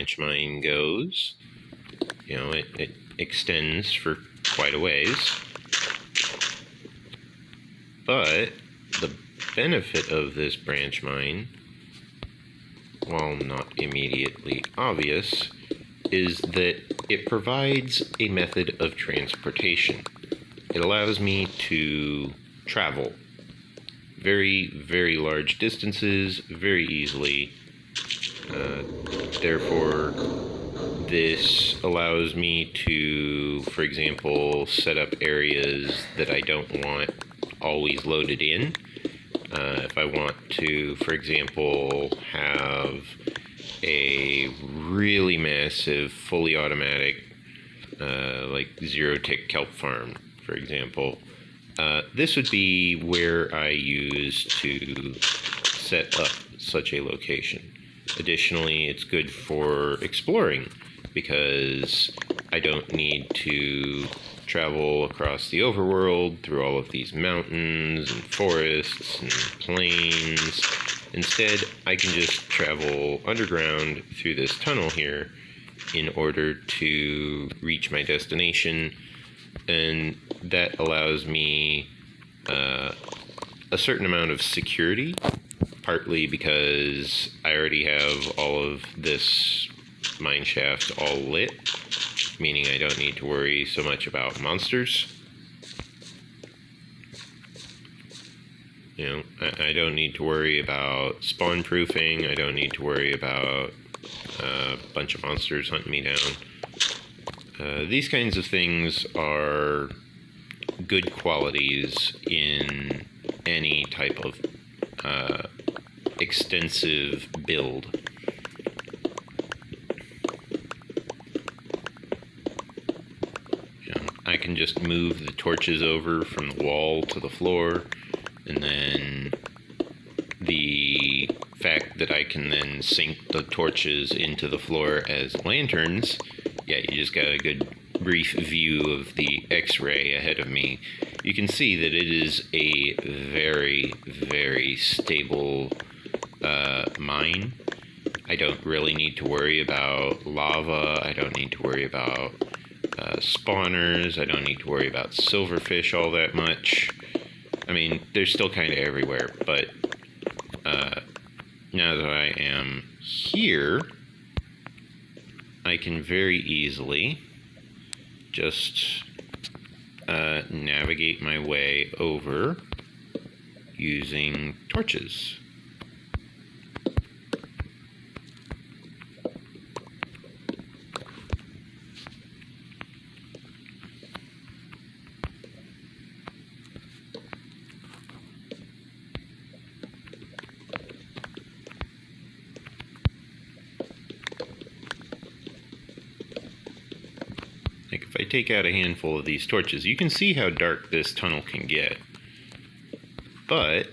branch mine goes. You know, it extends for quite a ways. But the benefit of this branch mine, while not immediately obvious, is that it provides a method of transportation. It allows me to travel very, very large distances very easily. Therefore, this allows me to, for example, set up areas that I don't want always loaded in. If I want to, for example, have a really massive, fully automatic, like zero-tick kelp farm, for example, this would be where I use to set up such a location. Additionally, it's good for exploring because I don't need to travel across the overworld through all of these mountains and forests and plains. Instead, I can just travel underground through this tunnel here in order to reach my destination, and that allows me a certain amount of security, partly because I already have all of this mine shaft all lit, meaning I don't need to worry so much about monsters. You know, I don't need to worry about spawn proofing. I don't need to worry about a bunch of monsters hunting me down. These kinds of things are good qualities in any type of extensive build. I can just move the torches over from the wall to the floor, and then the fact that I can then sink the torches into the floor as lanterns, yeah, you just got a good brief view of the X-ray ahead of me. You can see that it is a very, very stable mine. I don't really need to worry about lava. I don't need to worry about spawners. I don't need to worry about silverfish all that much. I mean, they're still kind of everywhere, but now that I am here, I can very easily just navigate my way over using torches. Like if I take out a handful of these torches, you can see how dark this tunnel can get. But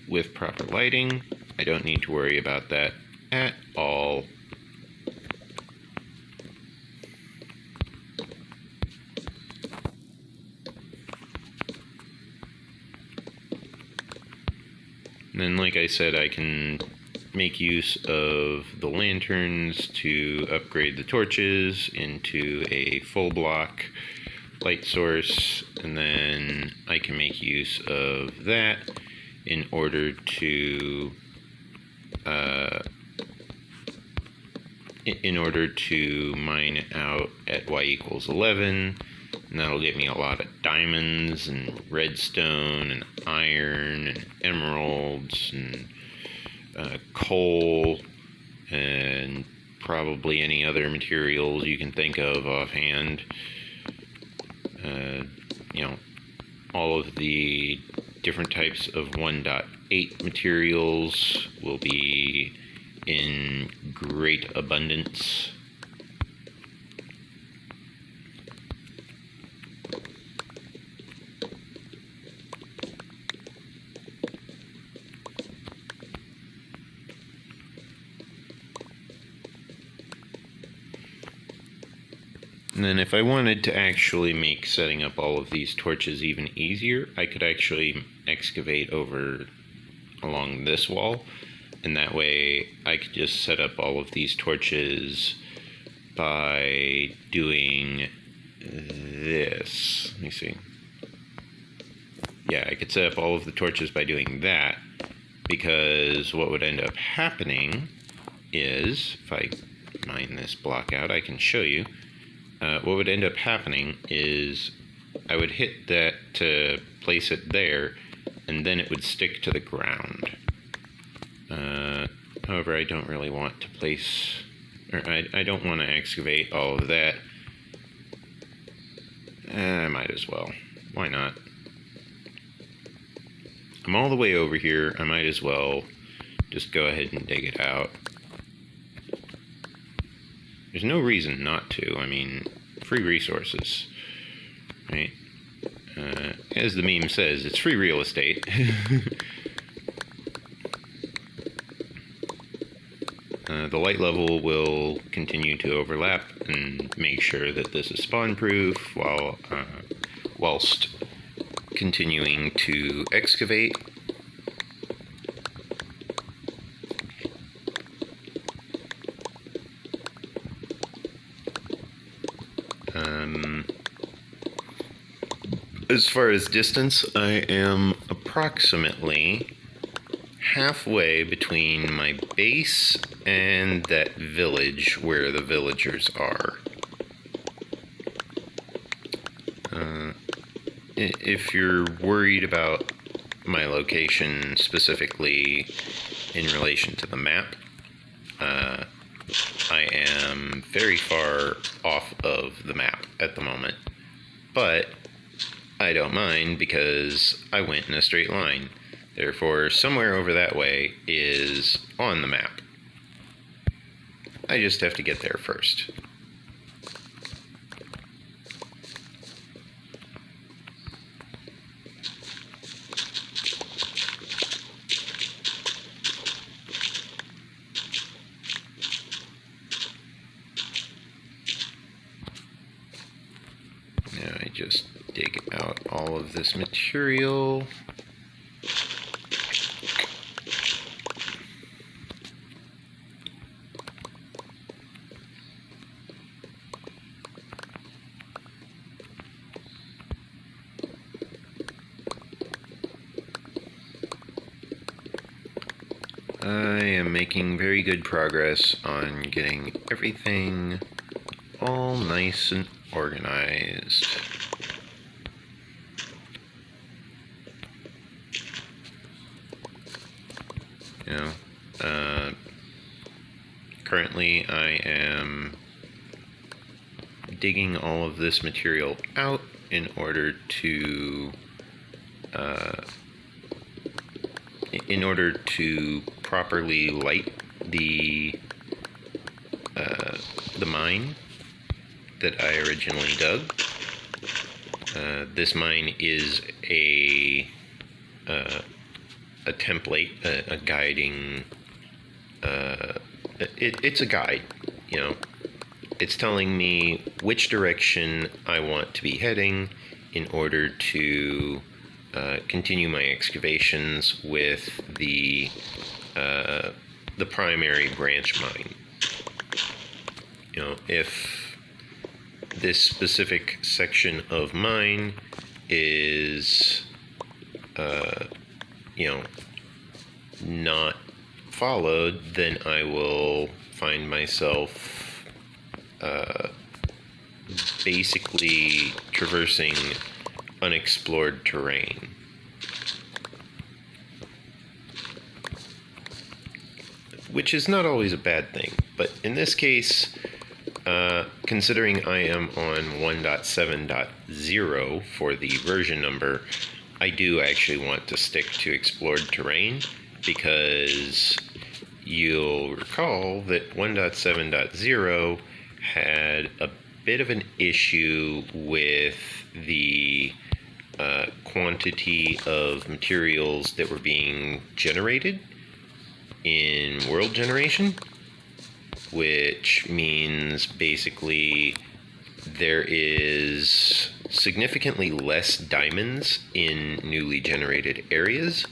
with proper lighting, I don't need to worry about that at all. And then, like I said, I can make use of the lanterns to upgrade the torches into a full block light source, and then I can make use of that in order to mine out at y equals 11, and that'll get me a lot of diamonds and redstone and iron and emeralds and coal and probably any other materials you can think of offhand. You know, all of the different types of 1.8 materials will be in great abundance. And then if I wanted to actually make setting up all of these torches even easier, I could actually excavate over along this wall. And that way I could just set up all of these torches by doing this. Let me see. Yeah, I could set up all of the torches by doing that, because what would end up happening is, if I mine this block out, I can show you. What would end up happening is I would hit that to place it there, and then it would stick to the ground. However, I don't really want to place, or I don't want to excavate all of that. I might as well. Why not? I'm all the way over here. I might as well just go ahead and dig it out. There's no reason not to. I mean, free resources, right? As the meme says, it's free real estate. The light level will continue to overlap and make sure that this is spawn-proof whilst continuing to excavate. As far as distance, I am approximately halfway between my base and that village where the villagers are. If you're worried about my location specifically in relation to the map, I am very far off of the map at the moment, but I don't mind because I went in a straight line. Therefore, somewhere over that way is on the map. I just have to get there first. Now I just dig out all of this material. I am making very good progress on getting everything all nice and organized. You know, currently I am digging all of this material out in order to properly light the mine that I originally dug. This mine is a template, a guiding. It's a guide, you know. It's telling me which direction I want to be heading in order to continue my excavations with the primary branch mine. You know, if this specific section of mine is, you know, not followed, then I will find myself basically traversing unexplored terrain. Which is not always a bad thing, but in this case, considering I am on 1.7.0 for the version number, I do actually want to stick to explored terrain, because you'll recall that 1.7.0 had a bit of an issue with the quantity of materials that were being generated in world generation, which means basically there is significantly less diamonds in newly generated areas.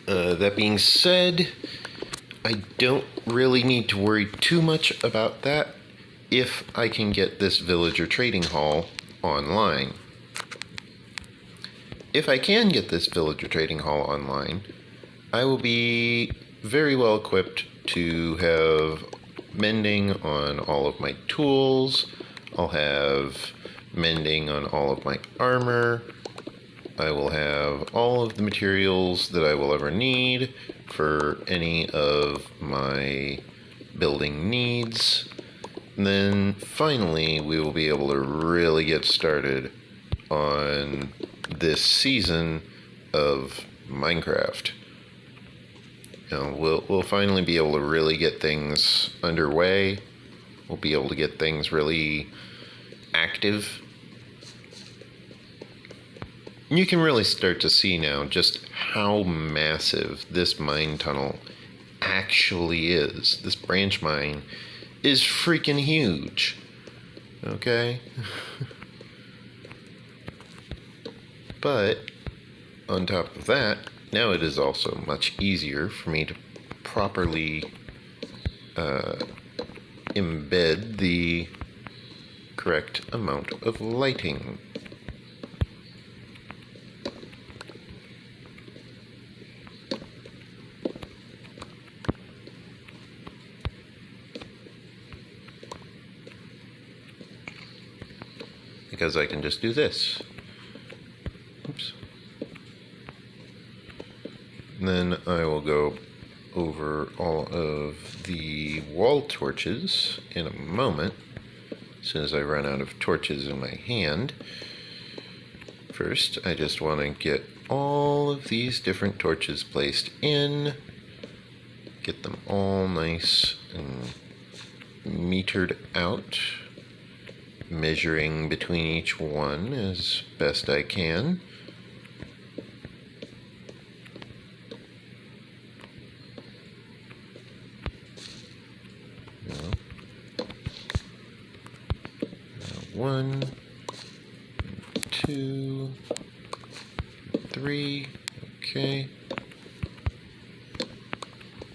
That being said, I don't really need to worry too much about that if I can get this villager trading hall online. If I can get this villager trading hall online, I will be very well equipped to have mending on all of my tools. I'll have mending on all of my armor. I will have all of the materials that I will ever need for any of my building needs. And then finally, we will be able to really get started on this season of Minecraft. You know, we'll finally be able to really get things underway. We'll be able to get things really active. You can really start to see now just how massive this mine tunnel actually is. This branch mine is freaking huge. Okay? But on top of that, now it is also much easier for me to properly embed the correct amount of lighting. Because I can just do this. Oops. And then I will go over all of the wall torches in a moment, as soon as I run out of torches in my hand. First, I just want to get all of these different torches placed in, get them all nice and metered out, measuring between each one as best I can. One, 2, 3, okay.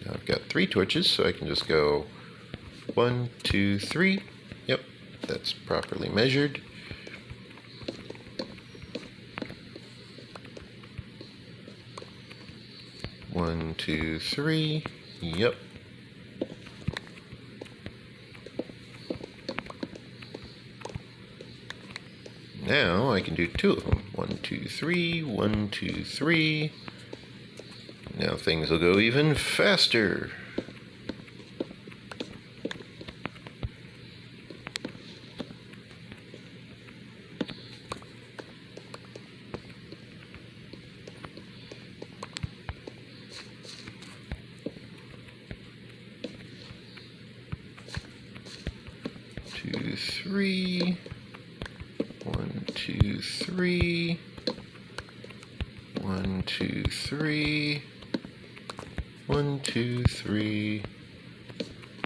Now I've got 3 torches, so I can just go 1, 2, 3. Yep, that's properly measured. One, 2, 3. Yep. Now I can do 2 of them. 1, 2, 3, 1, 2, 3. Now things will go even faster. Two, 3. 1, 2, 3. 1, 2, 3. 1, 2, 3.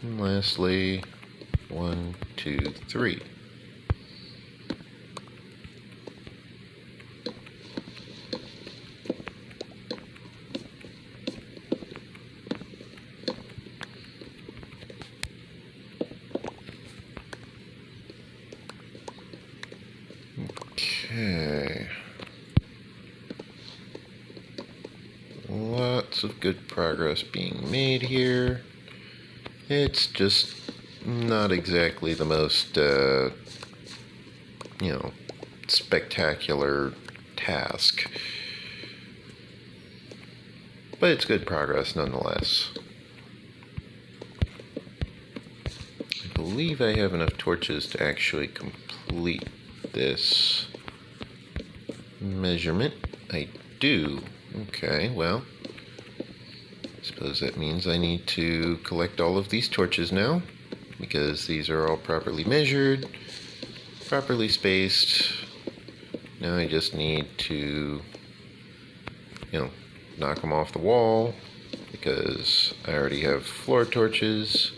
And lastly, 1, 2, 3. Okay. Lots of good progress being made here. It's just not exactly the most, spectacular task. But it's good progress nonetheless. I believe I have enough torches to actually complete this measurement. I do. Okay, well, I suppose that means I need to collect all of these torches now, because these are all properly measured, properly spaced. Now I just need to, knock them off the wall, because I already have floor torches.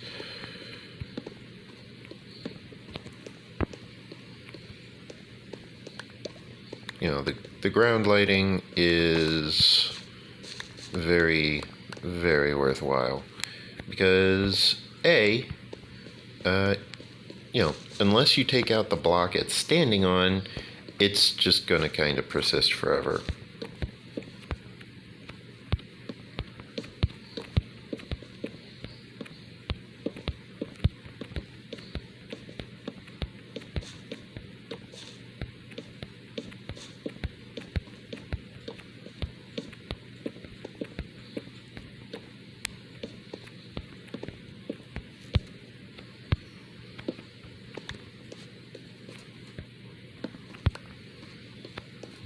The ground lighting is very, very worthwhile. Because, unless you take out the block it's standing on, it's just going to kind of persist forever.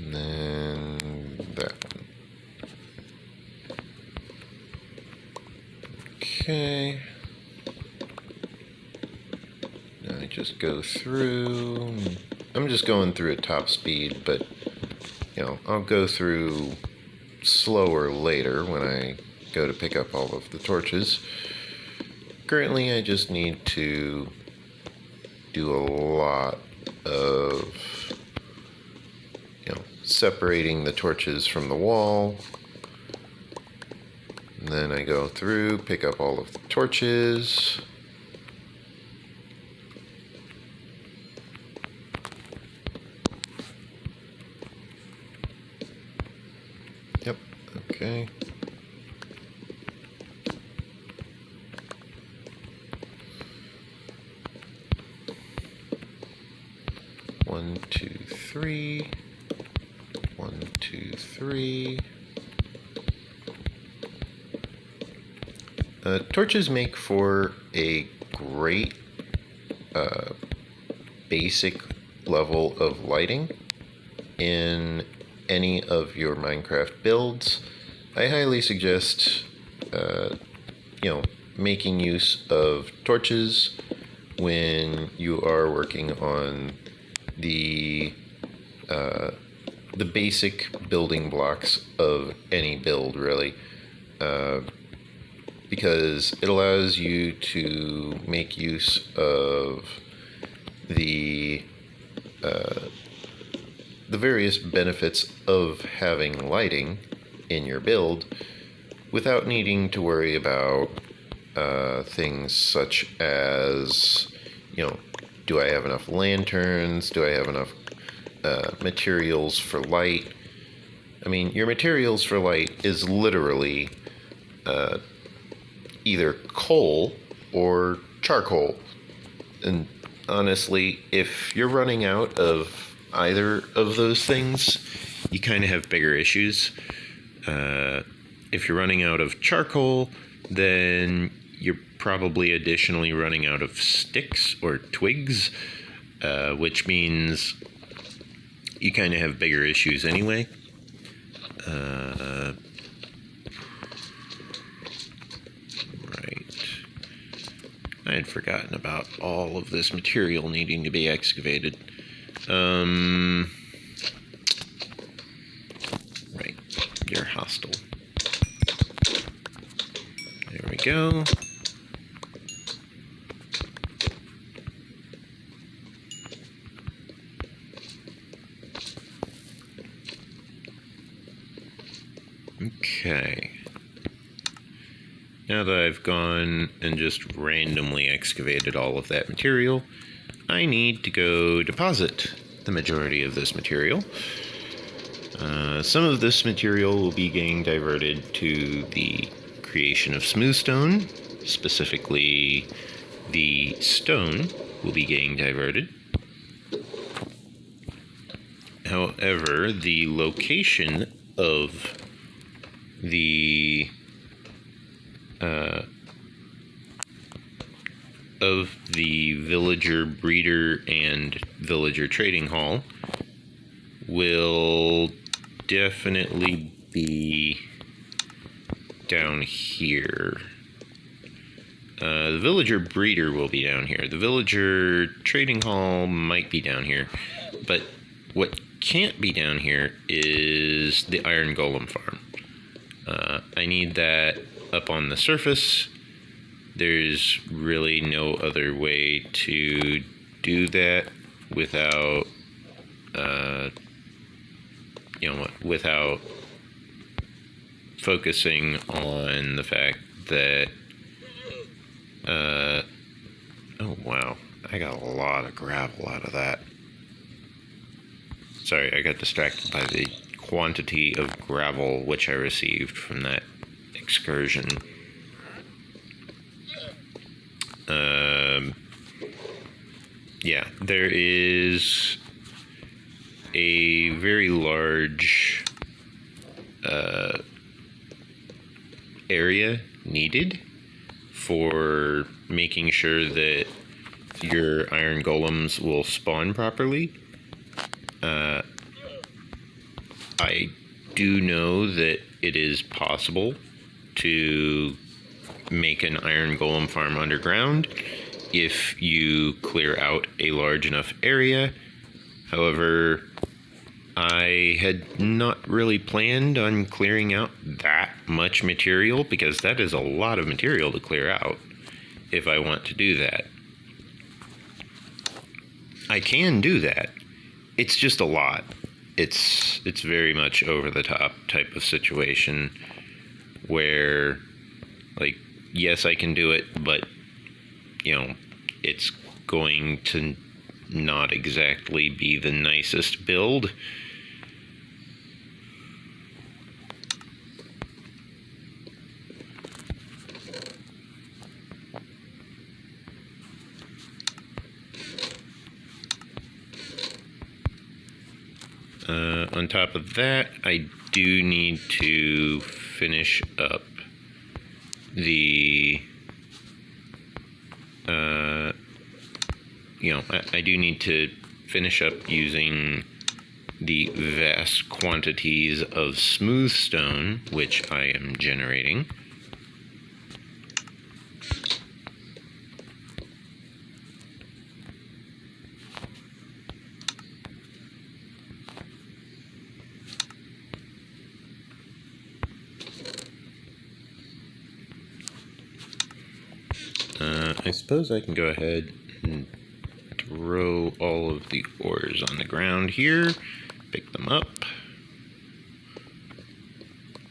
And then that one. Okay. Now I just go through. I'm just going through at top speed, but I'll go through slower later when I go to pick up all of the torches. Currently, I just need to do a lot of separating the torches from the wall. And then I go through, pick up all of the torches. Yep, okay. One, two, three. 1, 2, 3. Torches make for a great basic level of lighting in any of your Minecraft builds. I highly suggest making use of torches when you are working on the basic building blocks of any build, really, because it allows you to make use of the various benefits of having lighting in your build without needing to worry about things such as, do I have enough lanterns? Do I have enough materials for light? I mean, your materials for light is literally either coal or charcoal. And honestly, if you're running out of either of those things, you kind of have bigger issues. If you're running out of charcoal, then you're probably additionally running out of sticks or twigs, which means you kind of have bigger issues anyway. Right. I had forgotten about all of this material needing to be excavated. Right. You're hostile. There we go. Okay. Now that I've gone and just randomly excavated all of that material, I need to go deposit the majority of this material. Some of this material will be getting diverted to the creation of smooth stone. Specifically, the stone will be getting diverted. However, the location of the villager breeder and villager trading hall will definitely be down here. The villager breeder will be down here. The villager trading hall might be down here, but what can't be down here is the iron golem farm. I need that up on the surface. There's really no other way to do that without, without focusing on the fact that, oh wow, I got a lot of gravel out of that. Sorry, I got distracted by the quantity of gravel which I received from that excursion. Yeah, there is a very large area needed for making sure that your iron golems will spawn properly. I do know that it is possible to make an iron golem farm underground if you clear out a large enough area. However, I had not really planned on clearing out that much material, because that is a lot of material to clear out if I want to do that. I can do that. It's just a lot. It's very much over the top type of situation where, like, yes, I can do it, but, you know, it's going to not exactly be the nicest build. On top of that, I do need to finish up the, I do need to finish up using the vast quantities of smooth stone, which I am generating. I suppose I can go ahead and throw all of the ores on the ground here, pick them up,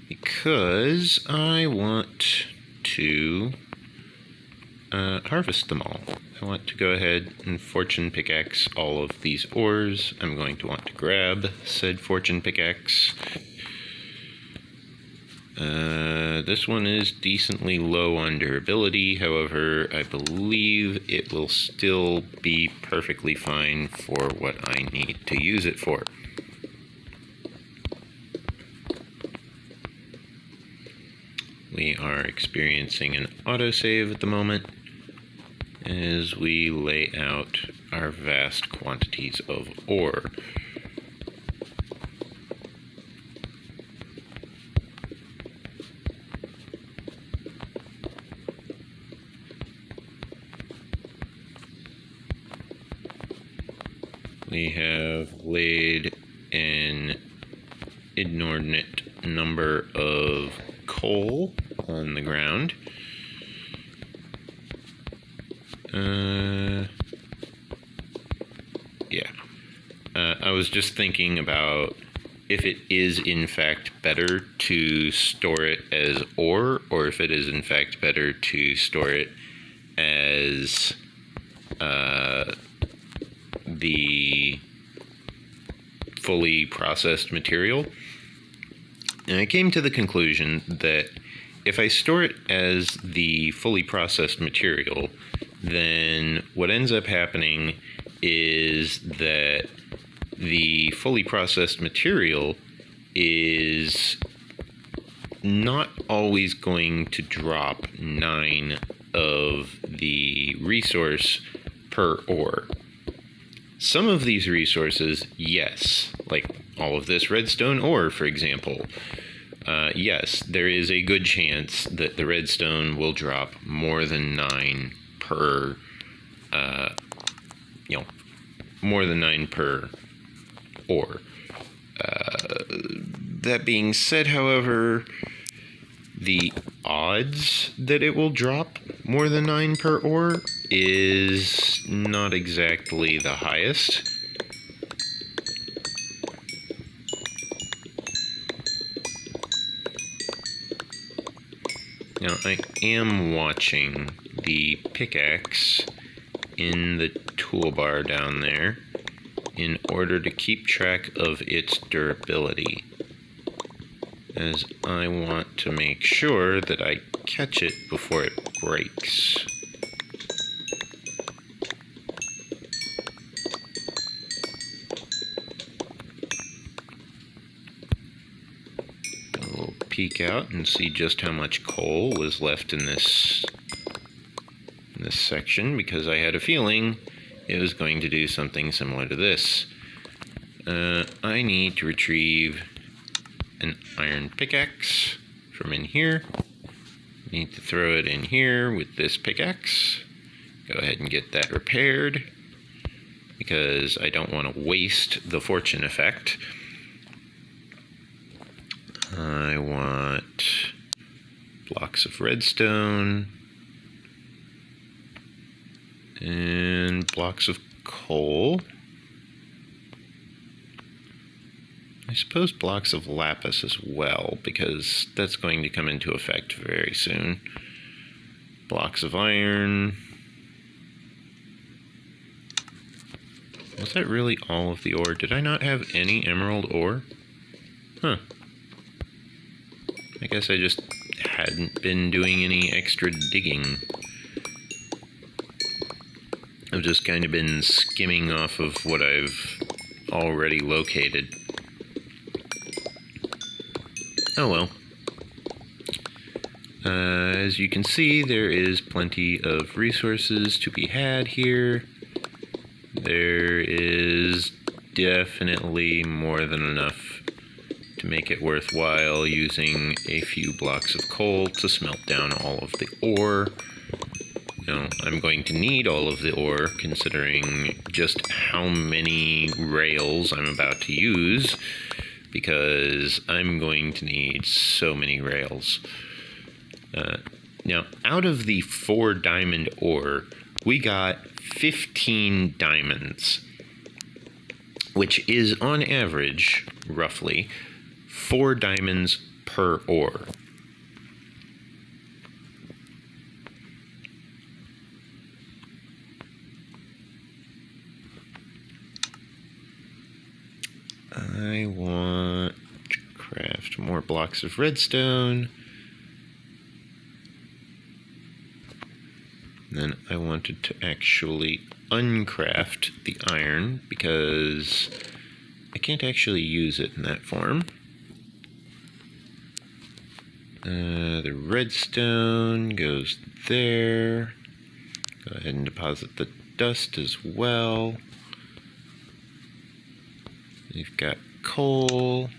because I want to harvest them all. I want to go ahead and fortune pickaxe all of these ores. I'm going to want to grab said fortune pickaxe. This one is decently low on durability, however, I believe it will still be perfectly fine for what I need to use it for. We are experiencing an autosave at the moment as we lay out our vast quantities of ore. We have laid an inordinate number of coal on the ground. I was just thinking about if it is in fact better to store it as ore, or if it is in fact better to store it as the fully processed material. And I came to the conclusion that if I store it as the fully processed material, then what ends up happening is that the fully processed material is not always going to drop 9 of the resource per ore. Some of these resources, yes, like all of this redstone ore, for example, yes, there is a good chance that the redstone will drop more than 9 per, more than 9 per ore. That being said, however, the odds that it will drop more than 9 per ore is not exactly the highest. Now, I am watching the pickaxe in the toolbar down there in order to keep track of its durability, as I want to make sure that I catch it before it breaks. We'll peek out and see just how much coal was left in this section, because I had a feeling it was going to do something similar to this. I need to retrieve an iron pickaxe from in here. Need to throw it in here with this pickaxe. Go ahead and get that repaired, because I don't want to waste the fortune effect. I want blocks of redstone and blocks of coal. I suppose blocks of lapis as well, because that's going to come into effect very soon. Blocks of iron. Was that really all of the ore? Did I not have any emerald ore? Huh. I guess I just hadn't been doing any extra digging. I've just kind of been skimming off of what I've already located. Oh well. As you can see, there is plenty of resources to be had here. There is definitely more than enough to make it worthwhile using a few blocks of coal to smelt down all of the ore. Now, I'm going to need all of the ore, considering just how many rails I'm about to use, because I'm going to need so many rails. Now, out of the 4 diamond ore, we got 15 diamonds, which is on average, roughly, 4 diamonds per ore. I want to craft more blocks of redstone. Then I wanted to actually uncraft the iron, because I can't actually use it in that form. The redstone goes there. Go ahead and deposit the dust as well. We've got coal.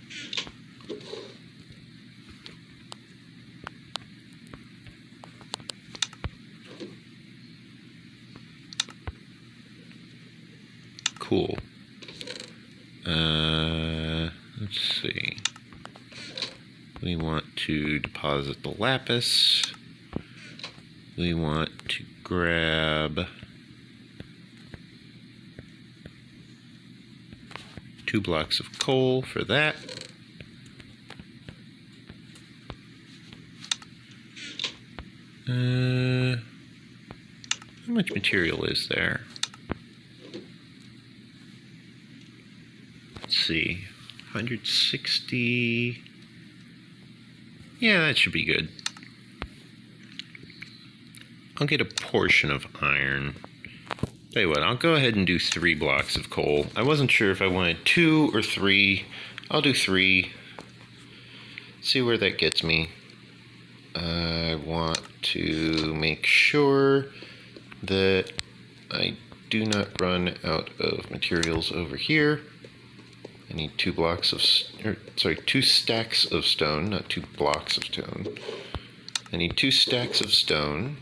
Cool. Let's see. We want to deposit the lapis. We want to grab 2 blocks of coal for that. How much material is there? Let's see. 160. Yeah, that should be good. I'll get a portion of iron. Tell you what, I'll go ahead and do 3 blocks of coal. I wasn't sure if I wanted 2 or 3. I'll do 3. See where that gets me. I want to make sure that I do not run out of materials over here. I need 2 blocks of, 2 stacks of stone, not 2 blocks of stone. I need 2 stacks of stone.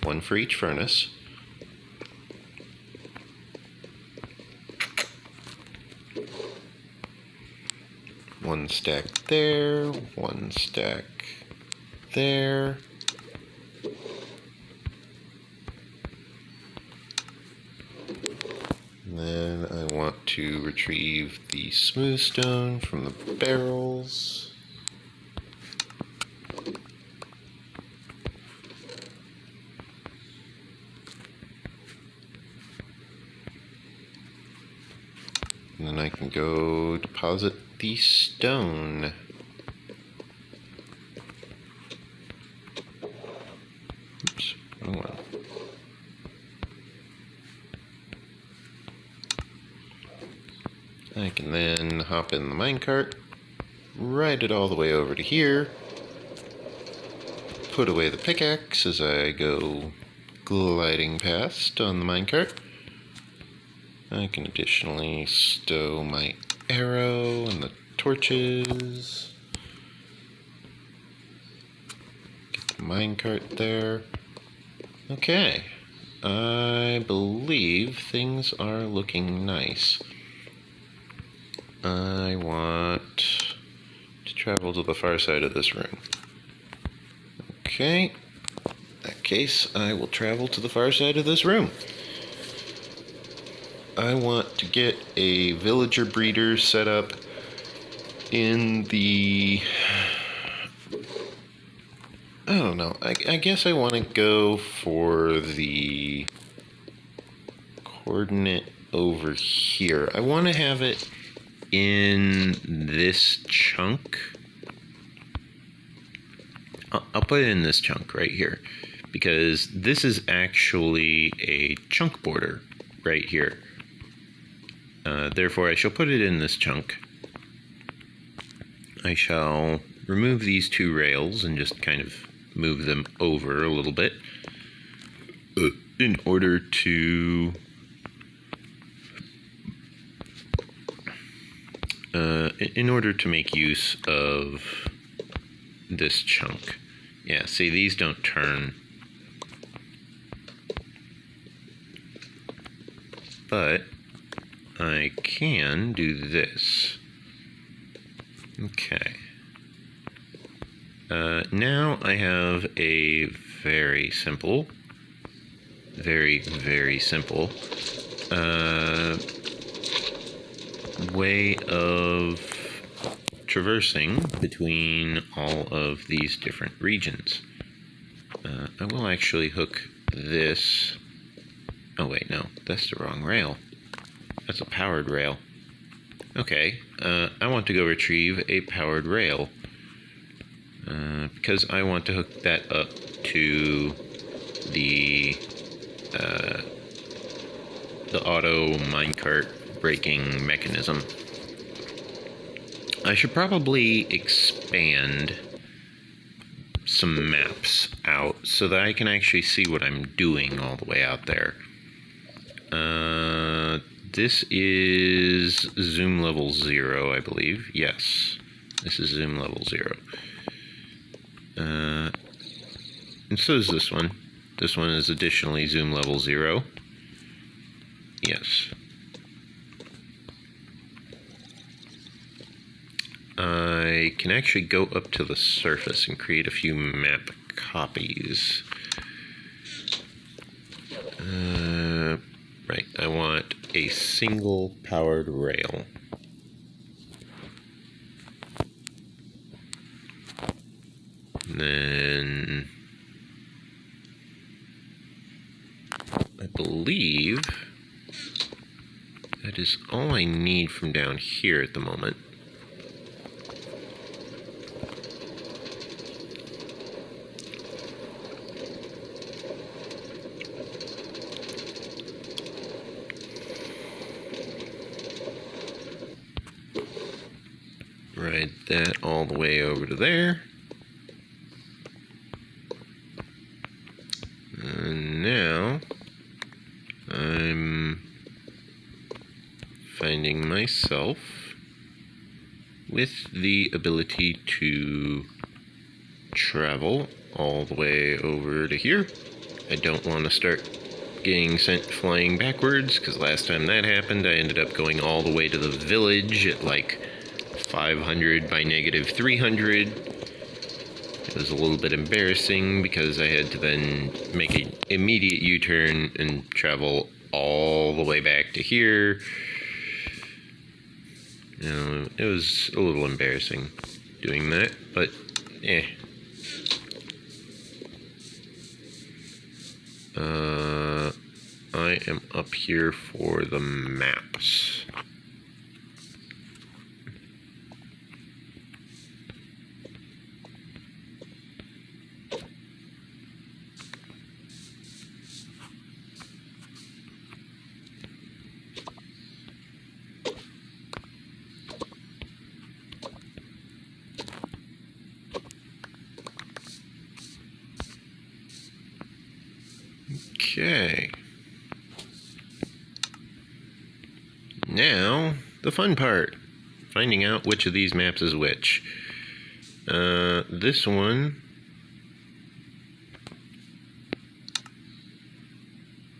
1 for each furnace. One stack there, 1 stack there. And then I want to retrieve the smooth stone from the barrels. And then I can go deposit the stone. Oops, wrong one. I can then hop in the minecart, ride it all the way over to here, put away the pickaxe as I go gliding past on the minecart. I can additionally stow my arrow and the torches. Get the minecart there. Okay, I believe things are looking nice. I want to travel to the far side of this room. Okay, in that case, I will travel to the far side of this room. I want to get a villager breeder set up in the... I don't know. I guess I want to go for the coordinate over here. I want to have it in this chunk. I'll put it in this chunk right here, because this is actually a chunk border right here. Therefore, I shall put it in this chunk. I shall remove these two rails and just kind of move them over a little bit in order to make use of this chunk. Yeah, see, these don't turn. But I can do this. Okay. Now I have a very simple, very simple way of traversing between all of these different regions. I will actually hook this. Oh wait, no, that's the wrong rail. That's a powered rail. Okay, I want to go retrieve a powered rail because I want to hook that up to the auto minecart braking mechanism. I should probably expand some maps out so that I can actually see what I'm doing all the way out there. This is zoom level 0, I believe. Yes, this is zoom level 0. And so is this one. This one is additionally zoom level 0. Yes. I can actually go up to the surface and create a few map copies. Right, I want a single powered rail. And then I believe that is all I need from down here at the moment. Ride that all the way over to there. And now I'm finding myself with the ability to travel all the way over to here. I don't want to start getting sent flying backwards, because last time that happened I ended up going all the way to the village at like 500 by negative 300. It was a little bit embarrassing because I had to then make an immediate U-turn and travel all the way back to here. You know, it was a little embarrassing doing that, but I am up here for the maps. Okay. Now, the fun part. Finding out which of these maps is which. This one...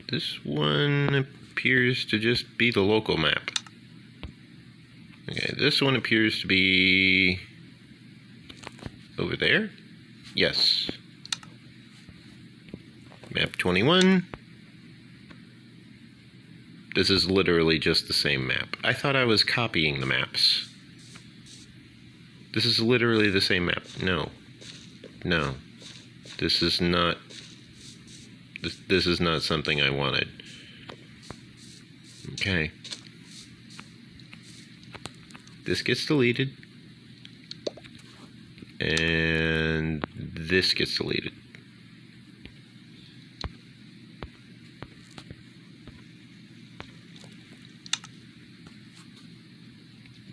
This one appears to just be the local map. Okay, this one appears to be... over there? Yes. Map 21. This is literally just the same map. I thought I was copying the maps. This is literally the same map. No. No. This is not... This is not something I wanted. Okay. This gets deleted. And this gets deleted.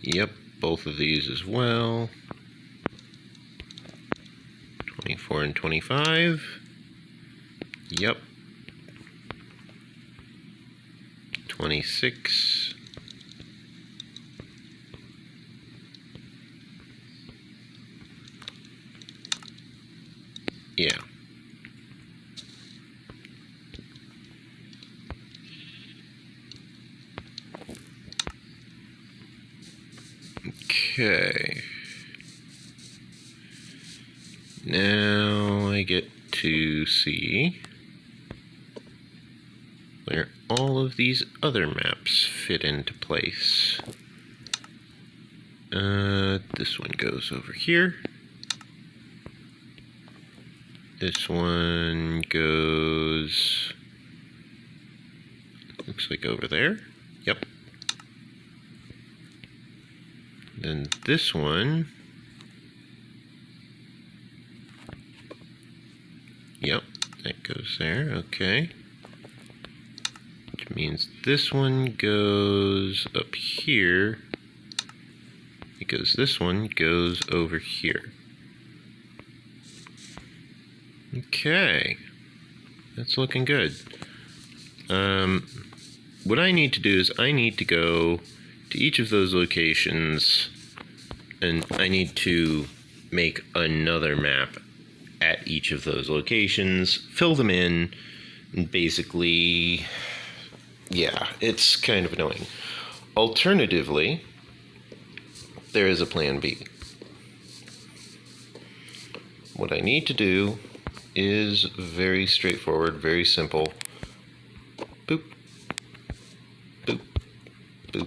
Yep, both of these as well. 24 and 25. Yep. 26. Yeah. Okay. Now I get to see where all of these other maps fit into place. This one goes over here. This one goes... looks like over there. Yep. Then this one... yep, that goes there. Okay. Which means this one goes up here, because this one goes over here. Okay. That's looking good. What I need to do is I need to go to each of those locations, and I need to make another map at each of those locations, fill them in, and basically, yeah, it's kind of annoying. Alternatively, there is a plan B. What I need to do is very straightforward, very simple. Boop, boop, boop.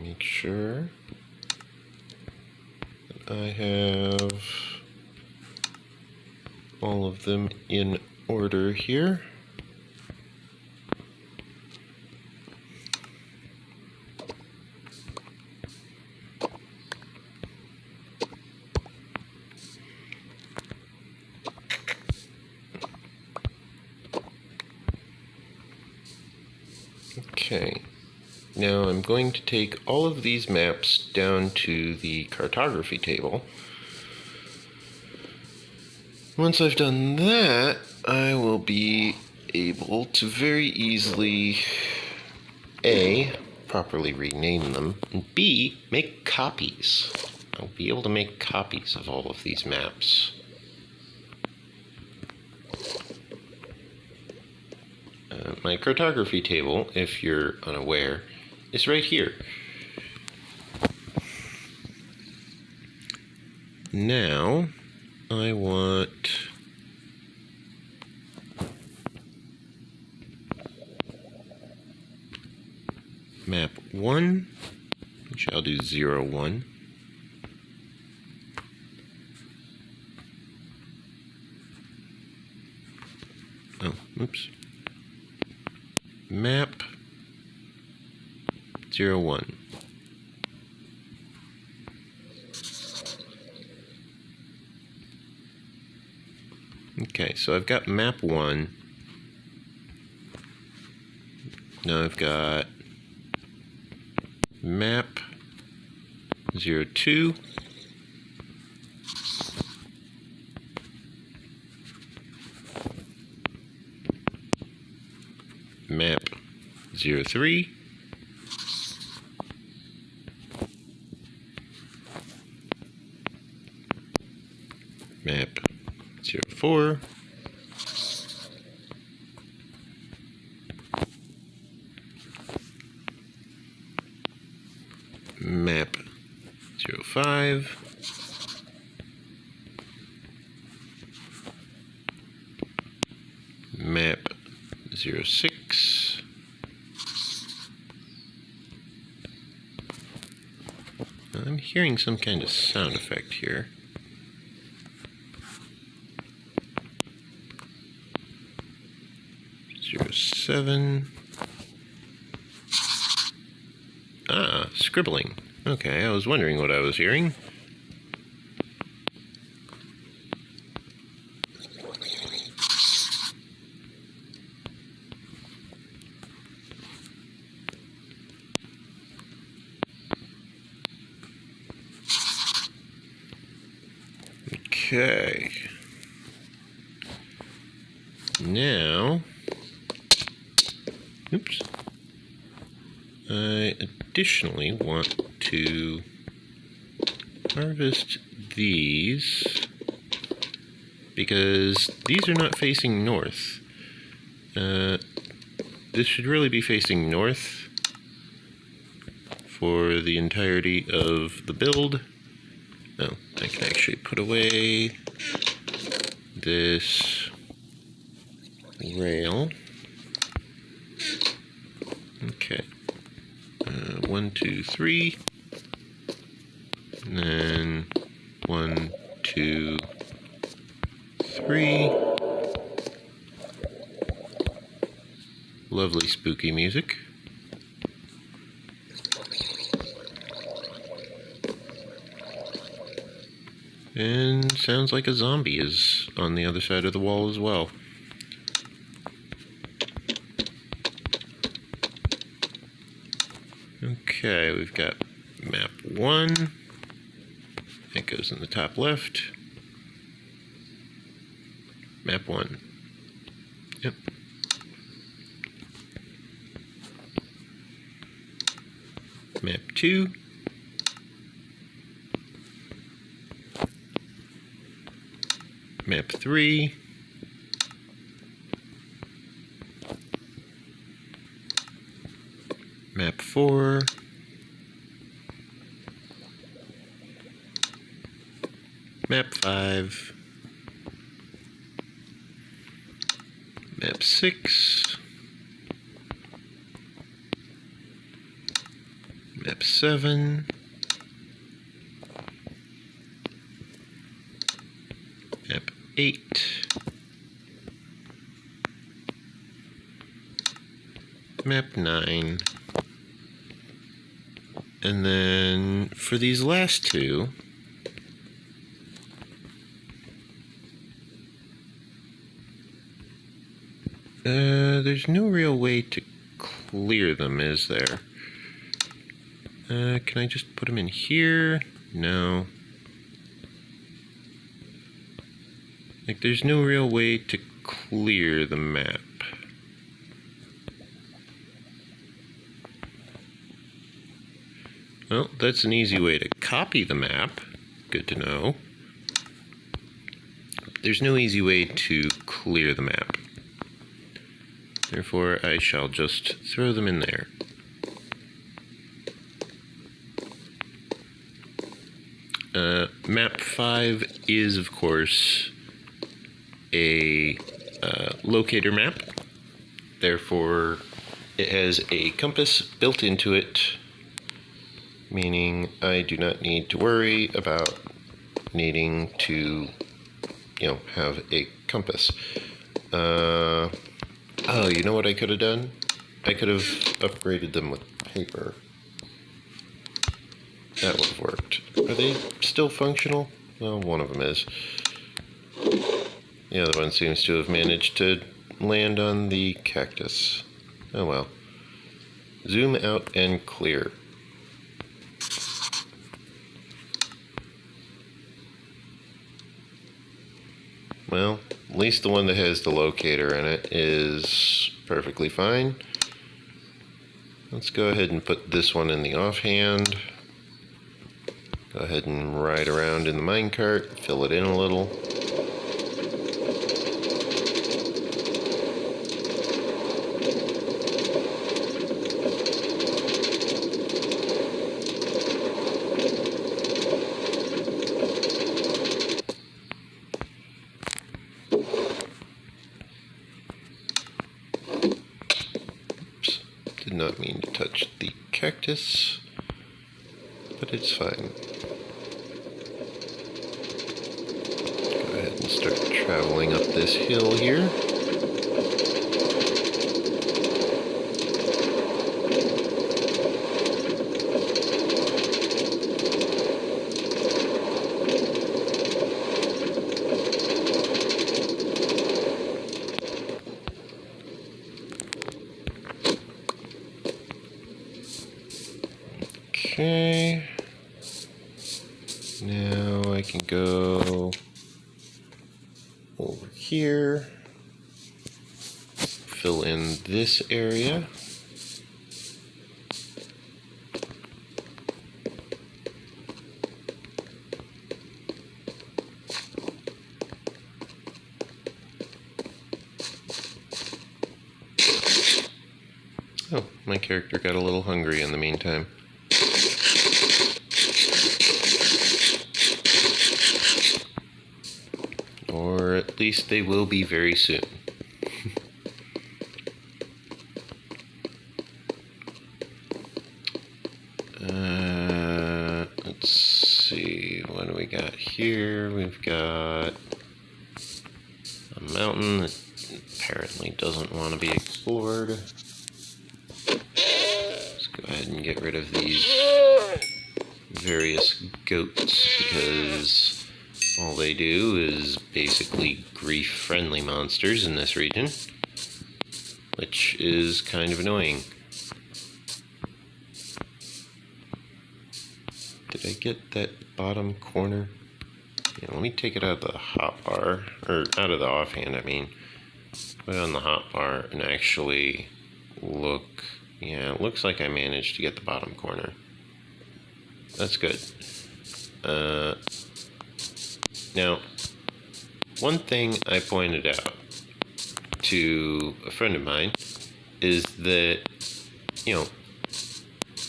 Make sure that I have all of them in order here. Okay. Now I'm going to take all of these maps down to the cartography table. Once I've done that, I will be able to very easily A, properly rename them, and B, make copies. I'll be able to make copies of all of these maps. My cartography table, if you're unaware, is right here. Now, I want map 1, which I'll do 0, 1. Oh, oops. Map 0, 1. Okay, so I've got map 1. Now I've got map 02. Map 03. Map 04. Map 05. Map 06. I'm hearing some kind of sound effect here. 07. Ah, scribbling. Okay, I was wondering what I was hearing. Okay. Now, oops. I additionally want to harvest these because these are not facing north. This should really be facing north for the entirety of the build. Oh, I can actually put away this rail. Okay. 1, 2, 3. And then 1, 2, 3. Lovely spooky music. And sounds like a zombie is on the other side of the wall as well. Okay, we've got map 1. It goes in the top left. Map 1. Yep. Map 2. Map 3. Map 4. Map 5. Map 6. Map 7. Map 8. Map 9. And then for these last two, there's no real way to clear them, is there? Can I just put them in here? No. Like, there's no real way to clear the map. Well, that's an easy way to copy the map. Good to know. There's no easy way to clear the map. Therefore, I shall just throw them in there. Map 5 is, of course, a locator map. Therefore, it has a compass built into it, meaning I do not need to worry about needing to, have a compass. Oh, you know what I could have done? I could have upgraded them with paper. That would have worked. Are they still functional? Well, one of them is. The other one seems to have managed to land on the cactus. Oh well. Zoom out and clear. Well, at least the one that has the locator in it is perfectly fine. Let's go ahead and put this one in the offhand. Go ahead and ride around in the minecart, fill it in a little. Did not mean to touch the cactus, but it's fine. Go ahead and start traveling up this hill here. Okay, now I can go over here, fill in this area. Oh, my character got a little hungry in the meantime. Or at least they will be very soon. Let's see, what do we got here? We've got a mountain that apparently doesn't want to be explored. Let's go ahead and get rid of these various goats because all they do is basically grief-friendly monsters in this region, which is kind of annoying. Did I get that bottom corner? Yeah, let me take it out of the hotbar, or out of the offhand, I mean. Put it on the hotbar and actually look. Yeah, it looks like I managed to get the bottom corner. That's good. Now, one thing I pointed out to a friend of mine is that,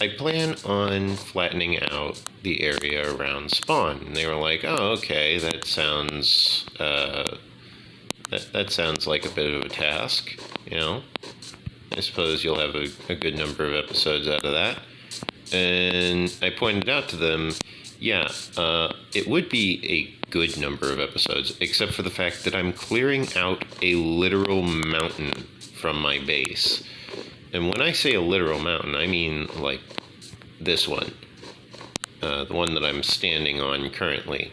I plan on flattening out the area around spawn. And they were like, oh, okay, that sounds, that sounds like a bit of a task, I suppose you'll have a good number of episodes out of that. And I pointed out to them, yeah, it would be a good number of episodes, except for the fact that I'm clearing out a literal mountain from my base. And when I say a literal mountain, I mean like this one, the one that I'm standing on currently.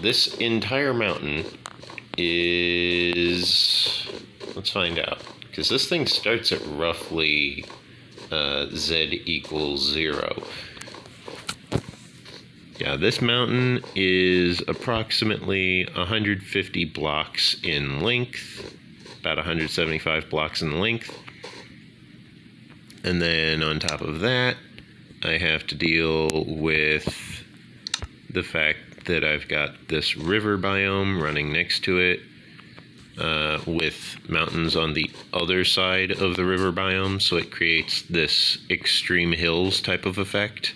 This entire mountain is, let's find out, because this thing starts at roughly Z equals 0. Yeah, this mountain is approximately 150 blocks in length, about 175 blocks in length. And then on top of that, I have to deal with the fact that I've got this river biome running next to it, with mountains on the other side of the river biome, so it creates this extreme hills type of effect.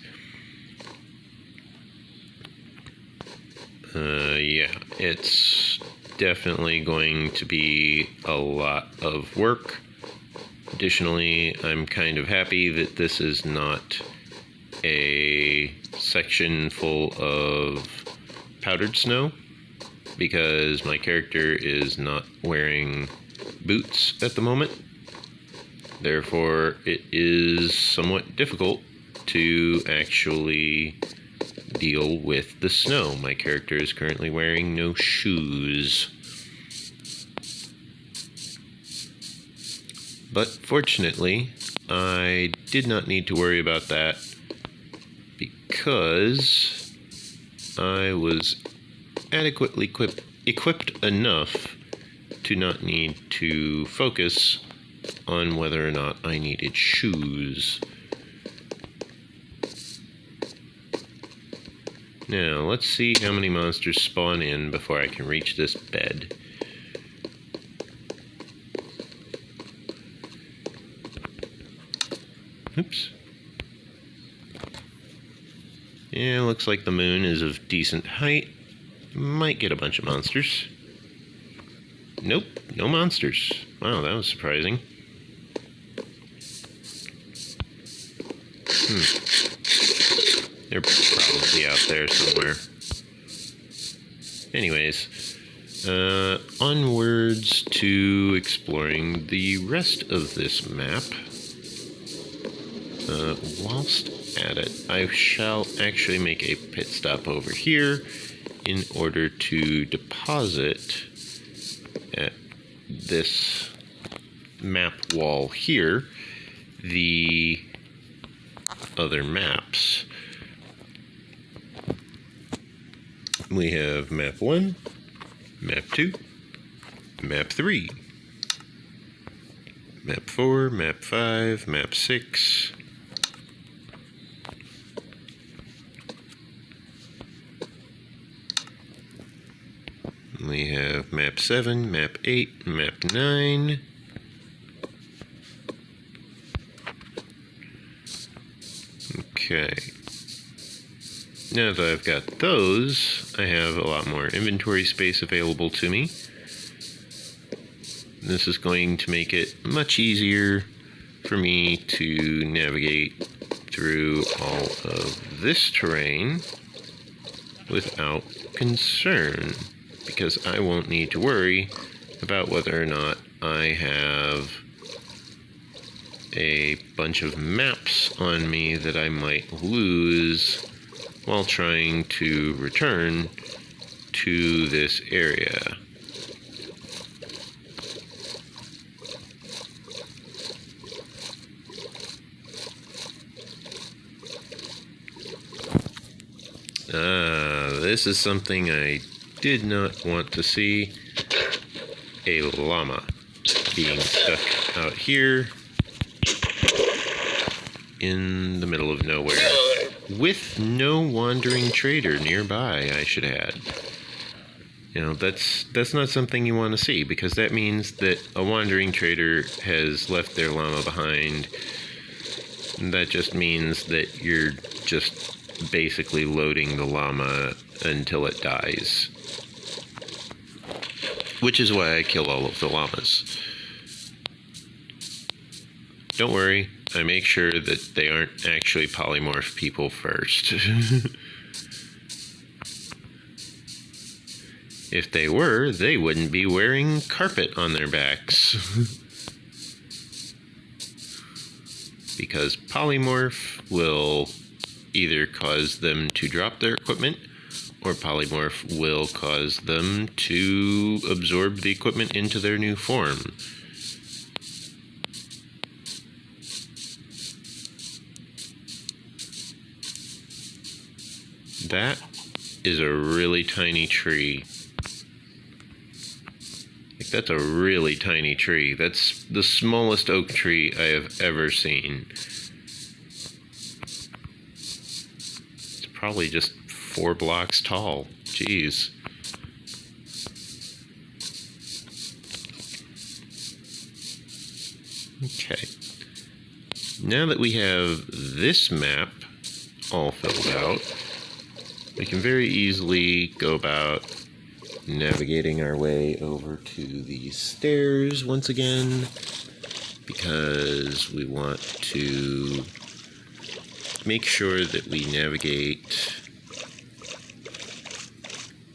Yeah, it's definitely going to be a lot of work. Additionally, I'm kind of happy that this is not a section full of powdered snow, because my character is not wearing boots at the moment. Therefore, it is somewhat difficult to actually deal with the snow. My character is currently wearing no shoes. But fortunately, I did not need to worry about that because I was adequately equipped enough to not need to focus on whether or not I needed shoes. Now, let's see how many monsters spawn in before I can reach this bed. Oops. Yeah, looks like the moon is of decent height. Might get a bunch of monsters. Nope, no monsters. Wow, that was surprising. They're probably out there somewhere. Anyways, onwards to exploring the rest of this map. Whilst at it, I shall actually make a pit stop over here in order to deposit at this map wall here the other maps. We have map 1, map 2, map 3, map 4, map 5, map 6, we have map 7, map 8, map 9, okay. Now that I've got those, I have a lot more inventory space available to me. This is going to make it much easier for me to navigate through all of this terrain without concern, because I won't need to worry about whether or not I have a bunch of maps on me that I might lose while trying to return to this area. This is something I did not want to see. A llama being stuck out here in the middle of nowhere. With no wandering trader nearby, I should add. You know, that's not something you want to see, because that means that a wandering trader has left their llama behind. That just means that you're just basically loading the llama until it dies. Which is why I kill all of the llamas. Don't worry, I make sure that they aren't actually polymorph people first. If they were, they wouldn't be wearing carpet on their backs. Because polymorph will either cause them to drop their equipment, or polymorph will cause them to absorb the equipment into their new form. That is a really tiny tree. Like, that's a really tiny tree. That's the smallest oak tree I have ever seen. It's probably just 4 blocks tall. Jeez. Okay. Now that we have this map all filled out, we can very easily go about navigating our way over to the stairs once again, because we want to make sure that we navigate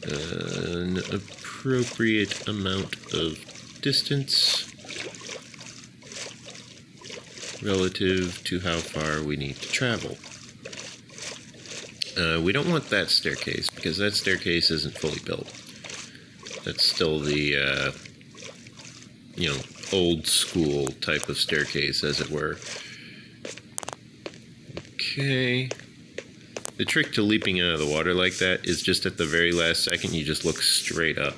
an appropriate amount of distance relative to how far we need to travel. We don't want that staircase, because that staircase isn't fully built. That's still the, old school type of staircase, as it were. Okay. The trick to leaping out of the water like that is just at the very last second you just look straight up.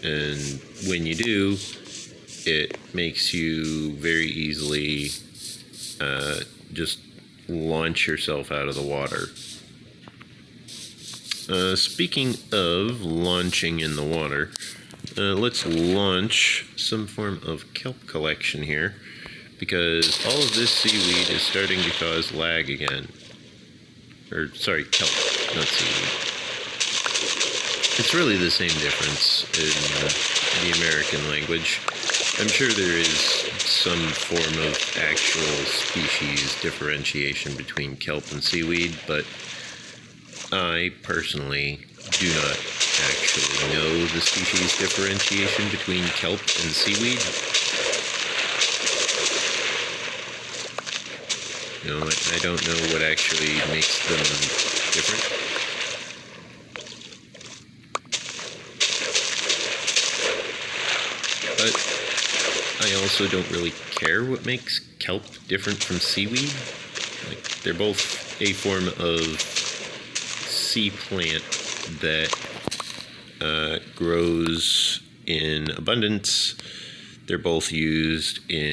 And when you do, it makes you very easily just launch yourself out of the water. Speaking of launching in the water, let's launch some form of kelp collection here, because all of this seaweed is starting to cause lag again. Or, sorry, kelp, not seaweed. It's really the same difference in the American language. I'm sure there is some form of actual species differentiation between kelp and seaweed, but I personally do not actually know the species differentiation between kelp and seaweed. You know, I don't know what actually makes them different. But I also don't really care what makes kelp different from seaweed. Like, they're both a form of sea plant that grows in abundance. They're both used in